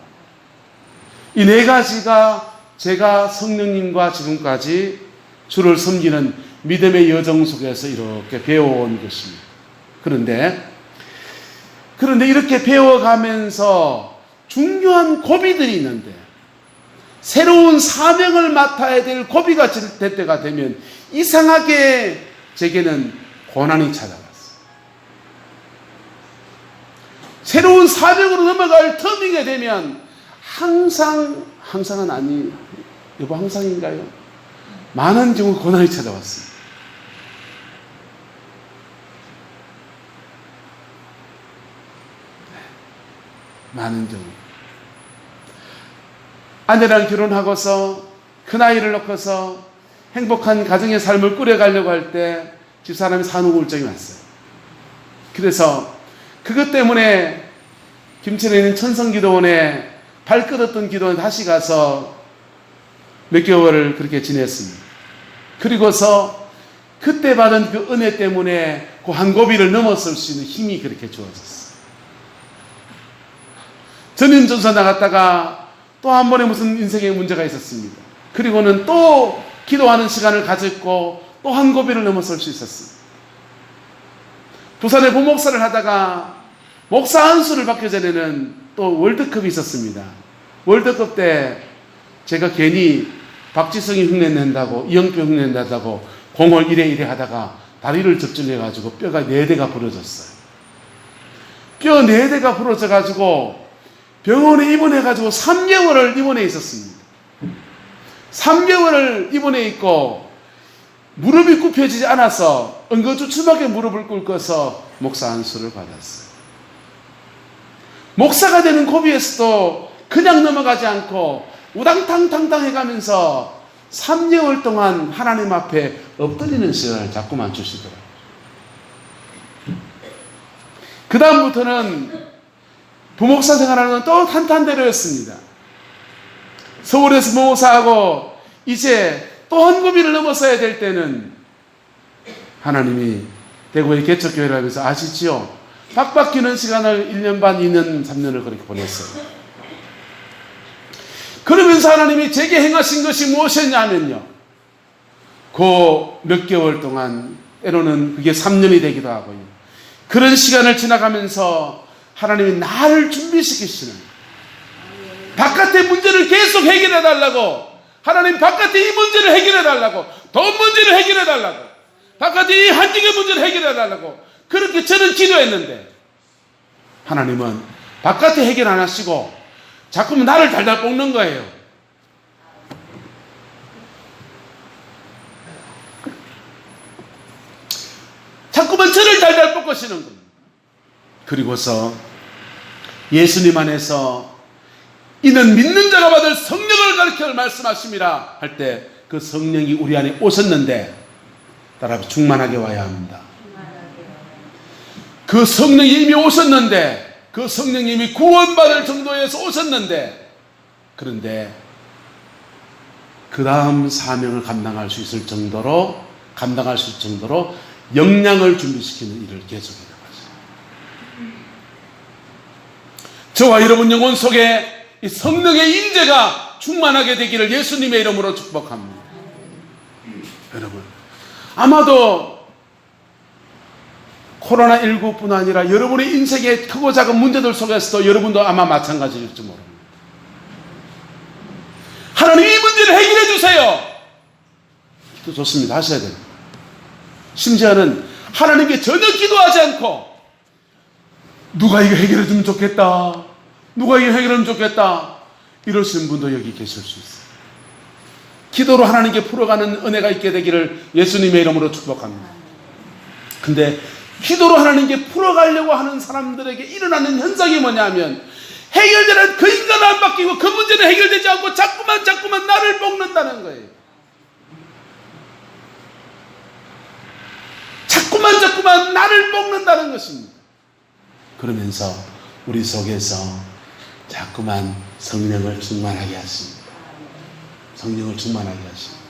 이 네 가지가 제가 성령님과 지금까지 주를 섬기는 믿음의 여정 속에서 이렇게 배워온 것입니다. 그런데 이렇게 배워가면서 중요한 고비들이 있는데, 새로운 사명을 맡아야 될 고비가 될 때가 되면 이상하게 제게는 고난이 찾아왔어요. 새로운 사명으로 넘어갈 터닝이 되면 항상은 아니, 여보 항상인가요? 많은 경우 고난이 찾아왔습니다. 많은 경우. 아내랑 결혼하고서 큰 아이를 낳고서 행복한 가정의 삶을 꾸려가려고 할 때 집사람이 산후 우울증이 왔어요. 그래서 그것 때문에 김천에 있는 천성기도원에 발끝었던 기도원 다시 가서 몇 개월을 그렇게 지냈습니다. 그리고서 그때 받은 그 은혜 때문에 그 한 고비를 넘어설 수 있는 힘이 그렇게 주어졌어요. 전인전서 나갔다가 또 한 번에 무슨 인생에 문제가 있었습니다. 그리고는 또 기도하는 시간을 가졌고 또 한 고비를 넘어설 수 있었습니다. 부산에 부목사를 하다가 목사 안수를 받기 전에는 또 월드컵이 있었습니다. 월드컵 때 제가 괜히 박지성이 흉내낸다고, 이영표 흉내낸다고 공을 이래 하다가 다리를 접질려가지고 뼈가 4대가 부러졌어요. 뼈 4대가 부러져가지고 병원에 입원해가지고 3개월을 입원해 있었습니다. 3개월을 입원해 있고 무릎이 굽혀지지 않아서 응거주춤하게 무릎을 꿇고서 목사 안수를 받았어요. 목사가 되는 고비에서도 그냥 넘어가지 않고 우당탕탕탕 해가면서 3개월 동안 하나님 앞에 엎드리는 시간을 자꾸만 주시더라고요. 그 다음부터는 부목사 생활하는 또 탄탄대로였습니다. 서울에서 부목사하고 이제 또 한 고비를 넘어서야 될 때는 하나님이 대구의 개척교회를 하면서 아시지요? 빡빡기는 시간을 1년 반, 2년, 3년을 그렇게 보냈어요. 그러면서 하나님이 제게 행하신 것이 무엇이었냐면요, 그 몇 개월 동안, 때로는 그게 3년이 되기도 하고요, 그런 시간을 지나가면서 하나님이 나를 준비시키시는, 바깥의 문제를 계속 해결해 달라고, 하나님 바깥의 이 문제를 해결해 달라고, 돈 문제를 해결해 달라고, 바깥의 이 한국의 문제를 해결해 달라고 그렇게 저는 기도했는데, 하나님은 바깥에 해결 안 하시고 자꾸만 나를 달달 볶는 거예요. 자꾸만 저를 달달 볶으시는 겁니다. 그리고서 예수님 안에서 이는 믿는 자가 받을 성령을 가르쳐 말씀하심이라 할 때 그 성령이 우리 안에 오셨는데, 따라서 충만하게 와야 합니다. 그 성령이 이미 오셨는데, 그 성령이 이미 구원받을 정도에서 오셨는데, 그런데 그 다음 사명을 감당할 수 있을 정도로 역량을 준비시키는 일을 계속해 나가죠. 저와 여러분 영혼 속에 이 성령의 임재가 충만하게 되기를 예수님의 이름으로 축복합니다. 여러분, 아마도 코로나19뿐 아니라 여러분의 인생의 크고 작은 문제들 속에서도 여러분도 아마 마찬가지일지 모릅니다. 하나님 이 문제를 해결해 주세요. 기도 좋습니다. 하셔야 됩니다. 심지어는 하나님께 전혀 기도하지 않고 누가 이거 해결해 주면 좋겠다, 누가 이거 해결하면 좋겠다, 이러시는 분도 여기 계실 수 있어요. 기도로 하나님께 풀어가는 은혜가 있게 되기를 예수님의 이름으로 축복합니다. 근데 기도로 하나님께 풀어가려고 하는 사람들에게 일어나는 현상이 뭐냐면, 해결되는 그 인간은 안 바뀌고 그 문제는 해결되지 않고 자꾸만 나를 볶는다는 거예요. 자꾸만 나를 볶는다는 것입니다. 그러면서 우리 속에서 자꾸만 성령을 충만하게 하십니다. 성령을 충만하게 하십니다.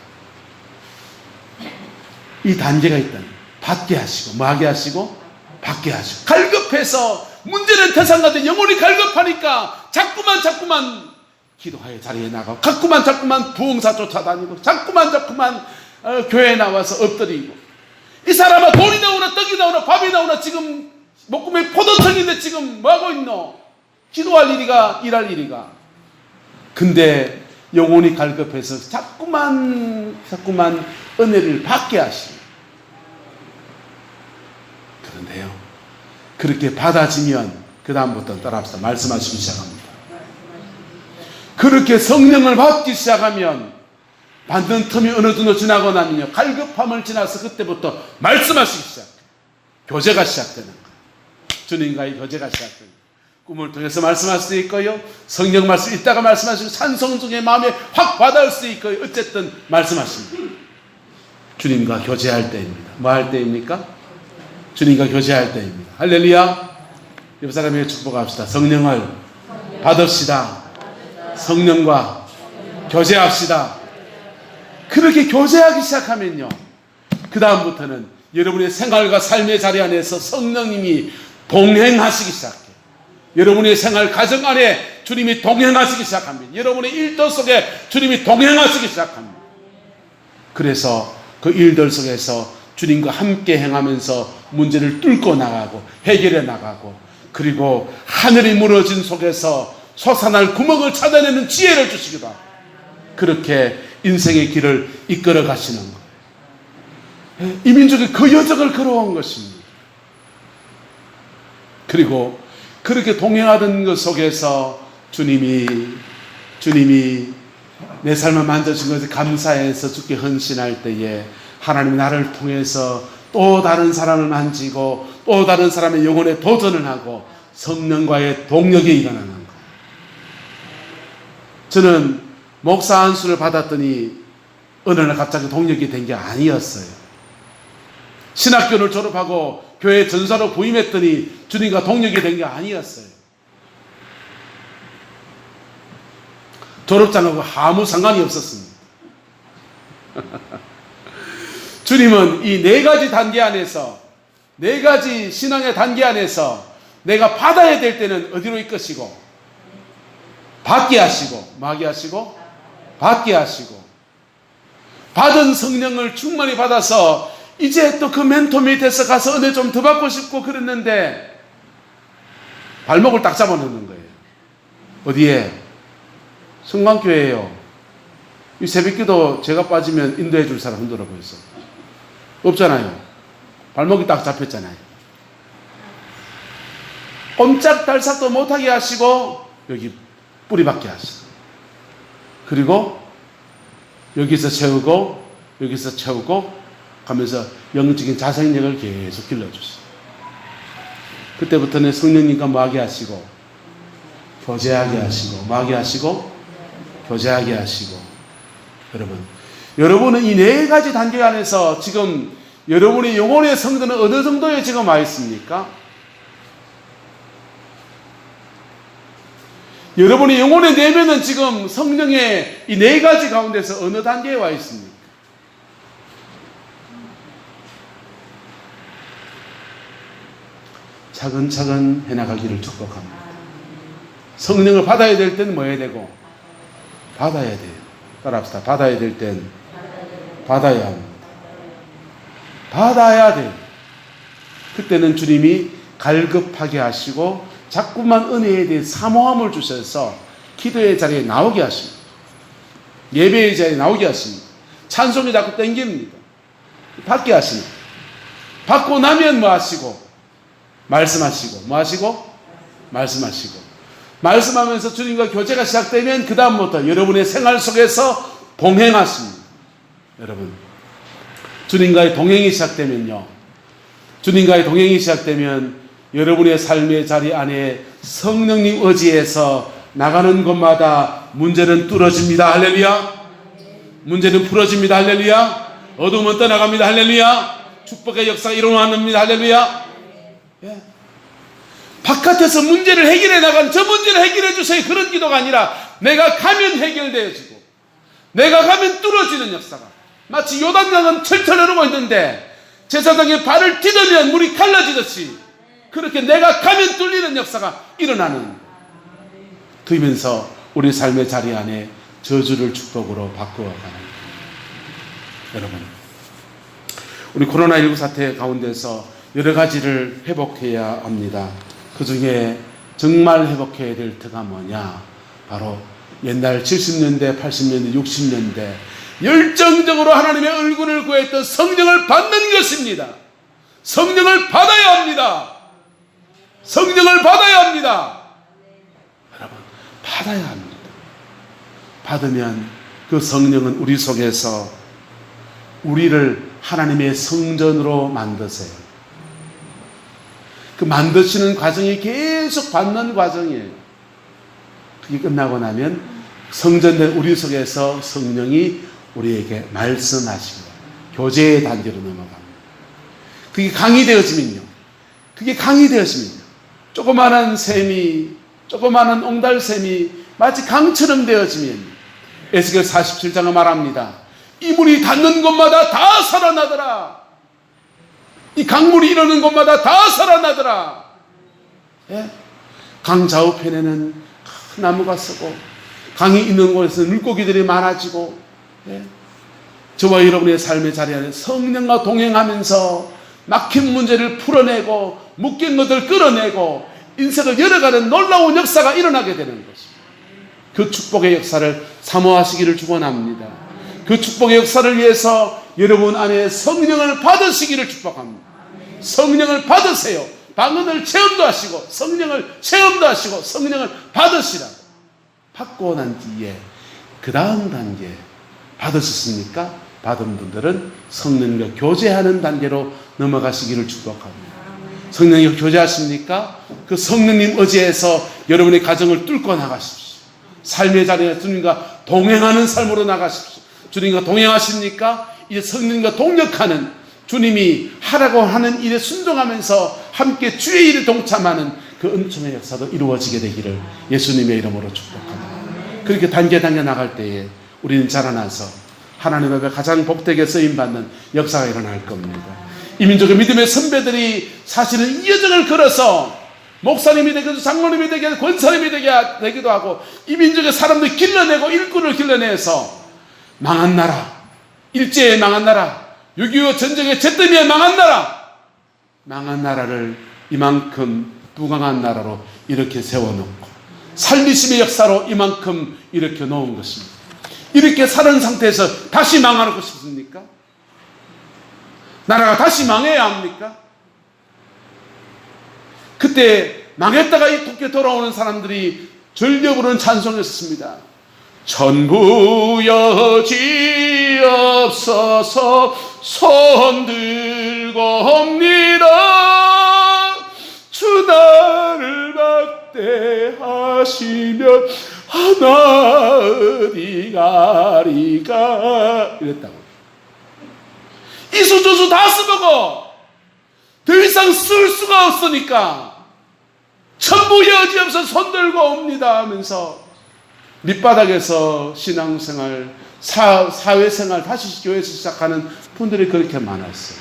이 단계가 있다는, 받게 하시고, 뭐하게 하시고, 받게 하시고, 갈급해서 문제는 태산가되 영혼이 갈급하니까 자꾸만 기도하여 자리에 나가고, 자꾸만 부흥사 쫓아다니고, 자꾸만 교회에 나와서 엎드리고, 이 사람아 돈이 나오나 떡이 나오나 밥이 나오나 지금 목구멍에 포도청인데 지금 뭐하고 있노? 기도할 일이가, 일할 일이가. 근데 영혼이 갈급해서 자꾸만 은혜를 받게 하십니다. 그런데요, 그렇게 받아지면 그 다음부터 따라합시다. 말씀하시기 시작합니다. 그렇게 성령을 받기 시작하면 받는 틈이 어느 정도 지나고 나면요, 갈급함을 지나서 그때부터 말씀하시기 시작해요. 교제가 시작되는 거예요. 주님과의 교제가 시작됩니다. 꿈을 통해서 말씀할 수 있고요, 성령 말씀 있다가 말씀하시고, 찬송 중에 마음에 확 와닿을 수 있고요, 어쨌든 말씀하십니다. 주님과 교제할 때입니다. 뭐 할 때입니까? 주님과 교제할 때입니다. 할렐루야. 옆 사람에게 축복합시다. 성령을 받읍시다. 성령과 교제합시다. 그렇게 교제하기 시작하면요, 그 다음부터는 여러분의 생활과 삶의 자리 안에서 성령님이 동행하시기 시작해요. 여러분의 생활 가정 안에 주님이 동행하시기 시작합니다. 여러분의 일들 속에 주님이 동행하시기 시작합니다. 그래서 그 일들 속에서 주님과 함께 행하면서 문제를 뚫고 나가고 해결해 나가고, 그리고 하늘이 무너진 속에서 솟아날 구멍을 찾아내는 지혜를 주시기도 하고, 그렇게 인생의 길을 이끌어 가시는 거예요. 이 민족이 그 여정을 걸어온 것입니다. 그리고 그렇게 동행하던 것 속에서 주님이 내 삶을 만져준 것에 감사해서 주께 헌신할 때에 하나님이 나를 통해서 또 다른 사람을 만지고 또 다른 사람의 영혼에 도전을 하고 성령과의 동력이 일어나는 거예요. 저는 목사 안수를 받았더니 어느 날 갑자기 동력이 된 게 아니었어요. 신학교를 졸업하고 교회 전사로 부임했더니 주님과 동력이 된 게 아니었어요. 졸업장하고 아무 상관이 없었습니다. 주님은 이 네 가지 단계 안에서 네 가지 신앙의 단계 안에서 내가 받아야 될 때는 어디로 이끄시고 받게 하시고 뭐하게 하시고 받게 하시고 받은 성령을 충만히 받아서 이제 또 그 멘토 밑에서 가서 은혜 좀 더 받고 싶고 그랬는데 발목을 딱 잡아놓는 거예요. 어디에? 성광교회예요. 이 새벽기도 제가 빠지면 인도해 줄 사람 흔들어 보였어. 없잖아요. 발목이 딱 잡혔잖아요. 꼼짝달싹도 못하게 하시고 여기 뿌리 박게 하시고 그리고 여기서 채우고 여기서 채우고 가면서 영적인 자생력을 계속 길러주세요. 그때부터는 성령님과 뭐하게 하시고 교제하게 하시고 뭐하게 하시고 교제하게 하시고 여러분은 이 네 가지 단계 안에서 지금 여러분의 영혼의 성도는 어느 정도에 지금 와 있습니까? 여러분의 영혼의 내면은 지금 성령의 이 네 가지 가운데서 어느 단계에 와 있습니까? 차근차근 해나가기를 축복합니다. 성령을 받아야 될 때는 뭐 해야 되고? 받아야 돼요. 따라합시다. 받아야 될 땐 받아야 합니다. 받아야 돼요. 그때는 주님이 갈급하게 하시고 자꾸만 은혜에 대해 사모함을 주셔서 기도의 자리에 나오게 하십니다. 예배의 자리에 나오게 하십니다. 찬송이 자꾸 땡깁니다. 받게 하십니다. 받고 나면 뭐 하시고? 말씀하시고 뭐 하시고? 말씀하시고 말씀하면서 주님과 교제가 시작되면 그 다음부터 여러분의 생활 속에서 동행하십니다. 여러분 주님과의 동행이 시작되면요, 주님과의 동행이 시작되면 여러분의 삶의 자리 안에 성령님 의지에서 나가는 곳마다 문제는 뚫어집니다. 할렐루야. 문제는 풀어집니다. 할렐루야. 어둠은 떠나갑니다. 할렐루야. 축복의 역사가 일어납니다. 할렐루야. 예. 바깥에서 문제를 해결해 나간 저 문제를 해결해 주세요 그런 기도가 아니라 내가 가면 해결되어지고 내가 가면 뚫어지는 역사가, 마치 요단강은 철철 흐르고 있는데 제사장의 발을 디디면 물이 갈라지듯이 그렇게 내가 가면 뚫리는 역사가 일어나는, 그러면서 우리 삶의 자리 안에 저주를 축복으로 바꾸어가는. 여러분 우리 코로나19 사태 가운데서 여러 가지를 회복해야 합니다. 그 중에 정말 회복해야 될 터가 뭐냐? 바로 옛날 70년대, 80년대, 60년대 열정적으로 하나님의 얼굴을 구했던 성령을 받는 것입니다. 성령을 받아야 합니다. 성령을 받아야 합니다. 여러분, 받아야 합니다. 받으면 그 성령은 우리 속에서 우리를 하나님의 성전으로 만드세요. 그 만드시는 과정이 계속 받는 과정이에요. 그게 끝나고 나면 성전된 우리 속에서 성령이 우리에게 말씀하시고 교제의 단계로 넘어갑니다. 그게 강이 되어지면요, 그게 강이 되어지면요, 조그마한 샘이, 조그마한 옹달샘이 마치 강처럼 되어지면 에스겔 47장은 말합니다. 이 물이 닿는 곳마다 다 살아나더라. 이 강물이 이러는 곳마다 다 살아나더라. 예? 강 좌우편에는 큰 나무가 서고 강이 있는 곳에서 물고기들이 많아지고, 예? 저와 여러분의 삶의 자리 안에 성령과 동행하면서 막힌 문제를 풀어내고 묶인 것을 끌어내고 인생을 열어가는 놀라운 역사가 일어나게 되는 것입니다. 그 축복의 역사를 사모하시기를 축원합니다. 그 축복의 역사를 위해서 여러분 안에 성령을 받으시기를 축복합니다. 성령을 받으세요. 방언을 체험도 하시고 성령을 체험도 하시고 성령을 받으시라고. 받고 난 뒤에 그 다음 단계 받으셨습니까? 받은 분들은 성령과 교제하는 단계로 넘어가시기를 축복합니다. 성령과 교제하십니까? 그 성령님 의지에서 여러분의 가정을 뚫고 나가십시오. 삶의 자리에 주님과 동행하는 삶으로 나가십시오. 주님과 동행하십니까? 이제 성령과 동력하는, 주님이 하라고 하는 일에 순종하면서 함께 주의 일을 동참하는 그 은총의 역사도 이루어지게 되기를 예수님의 이름으로 축복합니다. 그렇게 단계 나갈 때에 우리는 자라나서 하나님 앞에 가장 복되게 쓰임받는 역사가 일어날 겁니다. 이 민족의 믿음의 선배들이 사실은 이 여정을 걸어서 목사님이 되기도 장로님이 되기도 권사님이 되기도 하고 이 민족의 사람들 길러내고 일꾼을 길러내서 망한 나라, 일제에 망한 나라, 6.25 전쟁의 잿더미에 망한 나라를 이만큼 부강한 나라로 이렇게 세워놓고 살리심의 역사로 이만큼 이렇게 놓은 것입니다. 이렇게 사는 상태에서 다시 망하고 싶습니까? 나라가 다시 망해야 합니까? 그때 망했다가 이렇게 돌아오는 사람들이 절려 부르는 찬송이었습니다. 전부 여지없어서 손들고 옵니다. 주 나를 막대하시면 하나 어디 가리가 이랬다고. 이수저수 다 써먹어. 더 이상 쓸 수가 없으니까 전부 여지없어 손들고 옵니다 하면서 밑바닥에서 신앙생활, 사회생활 다시 교회에서 시작하는 분들이 그렇게 많았어요.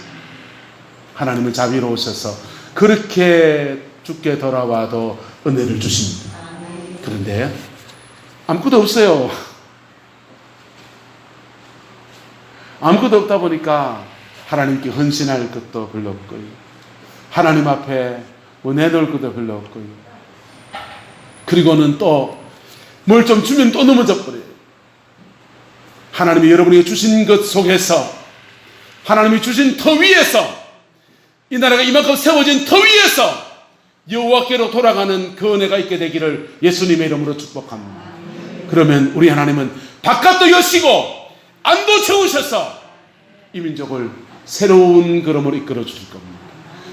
하나님은 자비로우셔서 그렇게 죽게 돌아와도 은혜를 주십니다. 그런데 아무것도 없어요. 아무것도 없다 보니까 하나님께 헌신할 것도 별로 없고요. 하나님 앞에 내놓을 것도 별로 없고요. 그리고는 또 뭘 좀 주면 또 넘어져 버려요. 하나님이 여러분에게 주신 것 속에서, 하나님이 주신 터 위에서, 이 나라가 이만큼 세워진 터 위에서 여호와께로 돌아가는 그 은혜가 있게 되기를 예수님의 이름으로 축복합니다. 그러면 우리 하나님은 바깥도 여시고 안도 채우셔서 이 민족을 새로운 걸음으로 이끌어 주실 겁니다.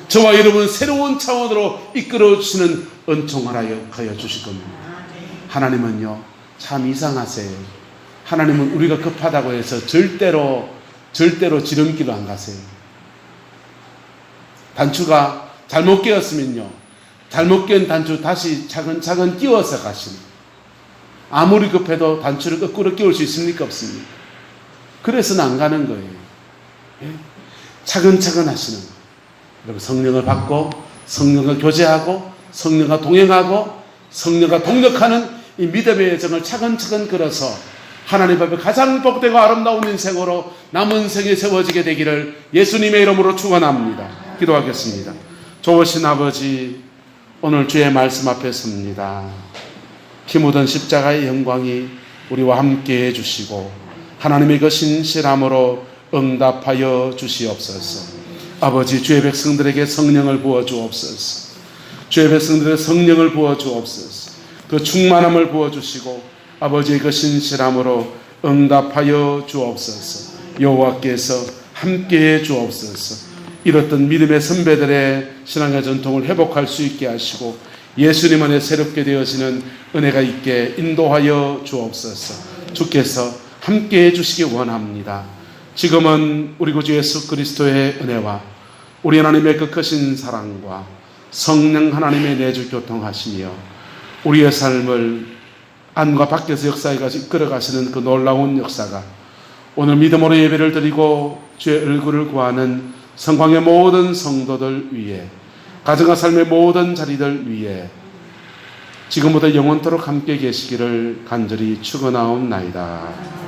저와 여러분은 새로운 차원으로 이끌어 주시는 은총을 하여 주실 겁니다. 하나님은요 참 이상하세요. 하나님은 우리가 급하다고 해서 절대로 지름길로 안 가세요. 단추가 잘못 끼었으면요, 잘못 낀 단추 다시 차근차근 끼워서 가시는. 아무리 급해도 단추를 거꾸로 끼울 수 있습니까? 없습니까? 그래서는 안 가는 거예요. 차근차근 하시는 거예요. 여러분, 성령을 받고 성령과 교제하고 성령과 동행하고 성령과 동력하는 이 믿음의 여정을 차근차근 걸어서 하나님 앞에 가장 복되고 아름다운 인생으로 남은 생에 세워지게 되기를 예수님의 이름으로 축원합니다. 기도하겠습니다. 좋으신 아버지, 오늘 주의 말씀 앞에 섭니다. 피 묻은 십자가의 영광이 우리와 함께 해주시고 하나님의 그 신실함으로 응답하여 주시옵소서. 아버지, 주의 백성들에게 성령을 부어주옵소서. 주의 백성들에게 성령을 부어주옵소서. 그 충만함을 부어주시고 아버지의 그 신실함으로 응답하여 주옵소서. 여호와께서 함께해 주옵소서. 이렇던 믿음의 선배들의 신앙의 전통을 회복할 수 있게 하시고 예수님 안에 새롭게 되어지는 은혜가 있게 인도하여 주옵소서. 주께서 함께해 주시기 원합니다. 지금은 우리 구주 예수 그리스도의 은혜와 우리 하나님의 그 크신 사랑과 성령 하나님의 내주 교통하시며 우리의 삶을 안과 밖에서 역사에 이끌어가시는 그 놀라운 역사가 오늘 믿음으로 예배를 드리고 주의 얼굴을 구하는 성광의 모든 성도들 위에, 가정과 삶의 모든 자리들 위에 지금부터 영원토록 함께 계시기를 간절히 축원하옵나이다.